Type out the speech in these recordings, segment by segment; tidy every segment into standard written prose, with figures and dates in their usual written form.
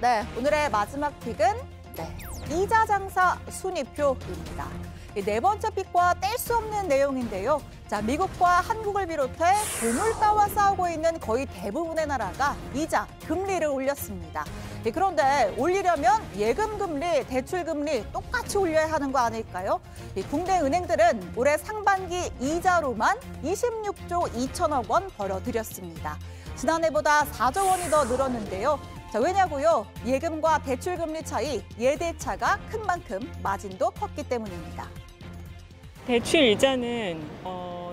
네, 오늘의 마지막 픽은 이자 장사 순위표입니다. 네 번째 픽과 뗄 수 없는 내용인데요. 자, 미국과 한국을 비롯해 고물가와 싸우고 있는 거의 대부분의 나라가 이자, 금리를 올렸습니다. 그런데 올리려면 예금 금리, 대출 금리 똑같이 올려야 하는 거 아닐까요? 국내 은행들은 올해 상반기 이자로만 26조 2천억 원 벌어들였습니다. 지난해보다 4조 원이 더 늘었는데요. 자, 왜냐고요? 예금과 대출 금리 차이, 예대차가 큰 만큼 마진도 컸기 때문입니다. 대출 이자는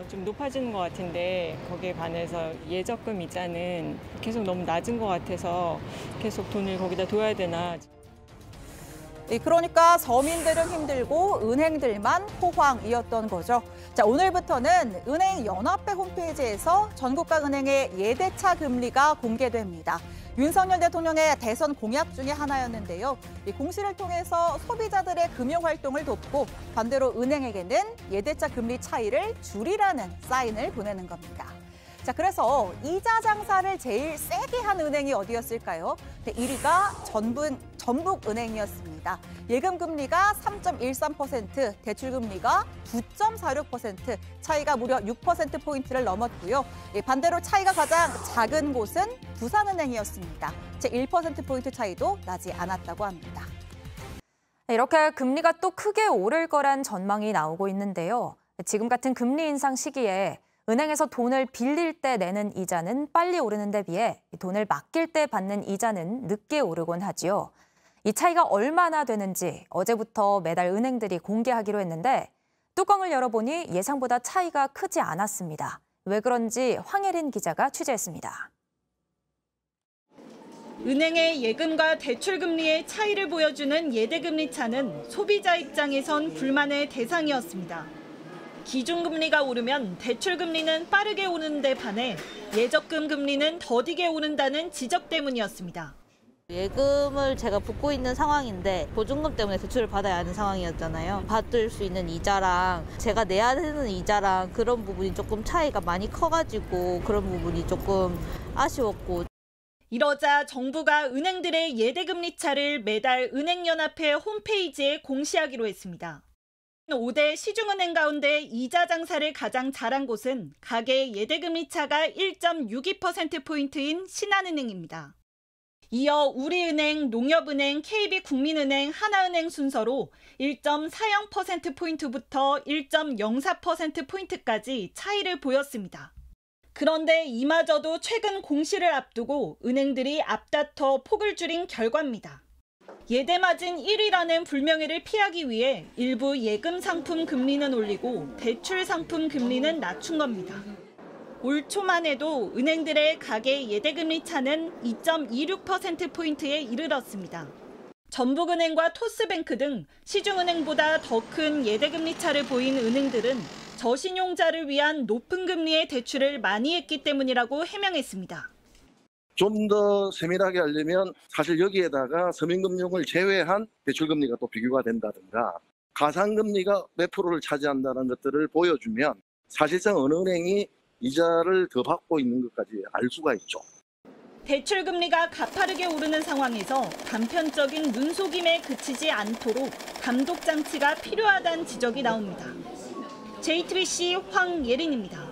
좀 높아지는 것 같은데 거기에 반해서 예적금 이자는 계속 너무 낮은 것 같아서 계속 돈을 거기다 둬야 되나. 그러니까 서민들은 힘들고 은행들만 호황이었던 거죠. 자, 오늘부터는 은행연합회 홈페이지에서 전국각 은행의 예대차 금리가 공개됩니다. 윤석열 대통령의 대선 공약 중에 하나였는데요. 이 공시를 통해서 소비자들의 금융 활동을 돕고 반대로 은행에게는 예대차 금리 차이를 줄이라는 사인을 보내는 겁니다. 자, 그래서 이자 장사를 제일 세게 한 은행이 어디였을까요? 1위가 전북은행이었습니다. 예금 금리가 3.13%, 대출 금리가 9.46%, 차이가 무려 6%포인트를 넘었고요. 반대로 차이가 가장 작은 곳은 부산은행이었습니다. 제 1%포인트 차이도 나지 않았다고 합니다. 이렇게 금리가 또 크게 오를 거란 전망이 나오고 있는데요. 지금 같은 금리 인상 시기에 은행에서 돈을 빌릴 때 내는 이자는 빨리 오르는 데 비해 돈을 맡길 때 받는 이자는 늦게 오르곤 하지요. 이 차이가 얼마나 되는지 어제부터 매달 은행들이 공개하기로 했는데 뚜껑을 열어보니 예상보다 차이가 크지 않았습니다. 왜 그런지 황혜린 기자가 취재했습니다. 은행의 예금과 대출 금리의 차이를 보여주는 예대금리 차는 소비자 입장에선 불만의 대상이었습니다. 기준금리가 오르면 대출금리는 빠르게 오르는 데 반해 예적금 금리는 더디게 오른다는 지적 때문이었습니다. 예금을 제가 붓고 있는 상황인데 보증금 때문에 대출을 받아야 하는 상황이었잖아요. 받을 수 있는 이자랑 제가 내야 되는 이자랑 그런 부분이 조금 차이가 많이 커가지고 그런 부분이 조금 아쉬웠고. 이러자 정부가 은행들의 예대금리 차를 매달 은행연합회 홈페이지에 공시하기로 했습니다. 5대 시중은행 가운데 이자 장사를 가장 잘한 곳은 가계 예대금리 차가 1.62%포인트인 신한은행입니다. 이어 우리은행, 농협은행, KB국민은행, 하나은행 순서로 1.40%포인트부터 1.04%포인트까지 차이를 보였습니다. 그런데 이마저도 최근 공시를 앞두고 은행들이 앞다퉈 폭을 줄인 결과입니다. 예대마진 1위라는 불명예를 피하기 위해 일부 예금 상품 금리는 올리고 대출 상품 금리는 낮춘 겁니다. 올 초만 해도 은행들의 가계 예대금리 차는 2.26%포인트에 이르렀습니다. 전북은행과 토스뱅크 등 시중은행보다 더 큰 예대금리 차를 보인 은행들은 저신용자를 위한 높은 금리의 대출을 많이 했기 때문이라고 해명했습니다. 좀 더 세밀하게 하려면 사실 여기에다가 서민금융을 제외한 대출금리가 또 비교가 된다든가 가상금리가 몇 프로를 차지한다는 것들을 보여주면 사실상 어느 은행이 이자를 더 받고 있는 것까지 알 수가 있죠. 대출금리가 가파르게 오르는 상황에서 단편적인 눈속임에 그치지 않도록 감독장치가 필요하다는 지적이 나옵니다. JTBC 황예린입니다.